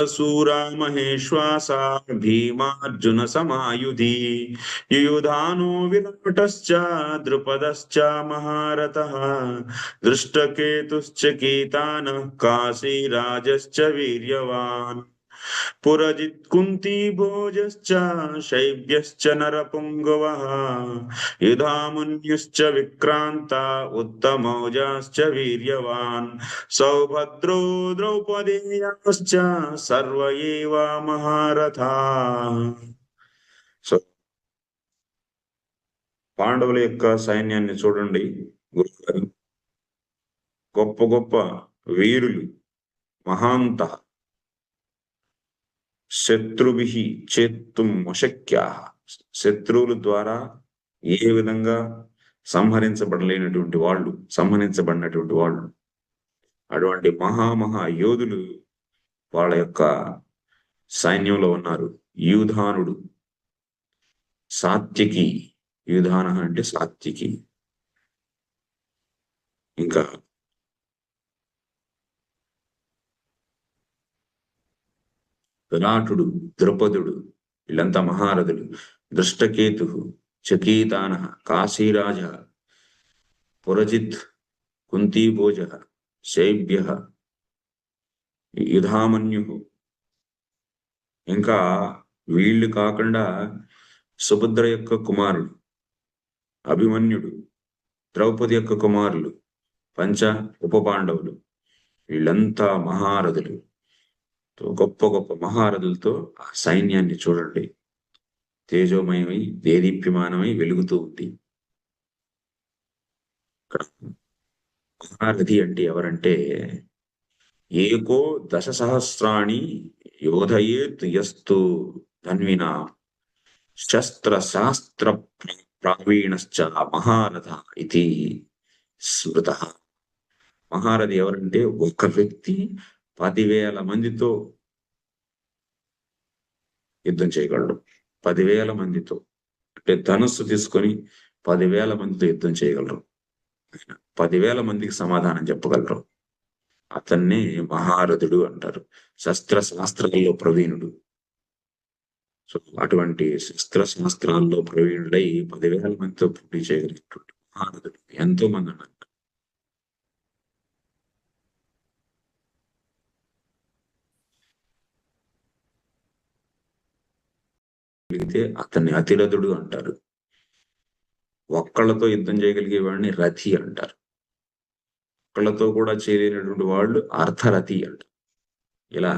सूरा महेश्वासा भीमार्जुन समायुधि युयुधानो विराटश्च द्रुपदश्च महारथः दृष्टकेतुश्च कीतानः काशीराजश्च वीर्यवान् पुरजित् कुन्ती भोजश्च शैब्यश्च नरपुङ्गवः युधामुन्युश्च विक्रान्ता उत्तमौजाश्च वीर्यवान् सौभद्रो द्रौपदेयाश्च सर्व एव महारथाः. సో పాండవుల యొక్క సైన్యాన్ని చూడండి గురుగారు. గొప్ప గొప్ప వీరులు, మహాంత శత్రుభిః చేత్తుం అశక్యాః, శత్రువుల ద్వారా ఏ విధంగా సంహరించబడినటువంటి వాళ్ళు అటువంటి మహా యోధులు వాళ్ళ యొక్క సైన్యంలో ఉన్నారు. యూధానుడు, సాత్యకి, యూధాన అంటే సాత్యకి, ఇంకా విరాటుడు, ద్రుపదుడు, వీళ్ళంతా మహారథులు. దృష్టకేతు, చకీతాన, కాశీరాజ, పురజిత్, కుంతీభోజ, శైభ్య, యుధామన్యు, ఇంకా వీళ్ళు కాకుండా సుభద్ర యొక్క కుమారుడు అభిమన్యుడు, ద్రౌపది యొక్క కుమారులు పంచ ఉప పాండవులు, వీళ్ళంతా మహారథులు. గొప్ప గొప్ప మహారథులతో ఆ సైన్యాన్ని చూడండి, తేజోమయమై దేదీప్యమానమై వెలుగుతూ ఉంది. మహారథి అంటే ఎవరంటే ఏకో దశసహస్రాణి యోధయేత్ యస్తు ధన్వినా శస్త్ర శాస్త్ర ప్రావీణశ్చ మహారథ ఇది స్మృత. మహారథి ఎవరంటే ఒక వ్యక్తి 10,000 మందితో యుద్ధం చేయగలడు. 10,000 మందితో అంటే ధనుస్సు తీసుకొని 10,000 మందితో యుద్ధం చేయగలరు. 10,000 మందికి సమాధానం చెప్పగలరు. అతన్నే మహారథుడు అంటారు. శస్త్రశాస్త్రాల్లో ప్రవీణుడు. సో అటువంటి శస్త్రశాస్త్రాల్లో ప్రవీణుడై 10,000 మందితో పోటీ చేయగలిగినటువంటి మహారథుడు ఎంతో మంది ఉన్నారు. అతన్ని అతిరథుడు అంటారు. ఒక్కళ్ళతో యుద్ధం చేయగలిగే వాడిని రథి అంటారు. ఒక్కళ్ళతో కూడా చేయలేనటువంటి వాళ్ళు అర్థరథి అంటారు. ఇలా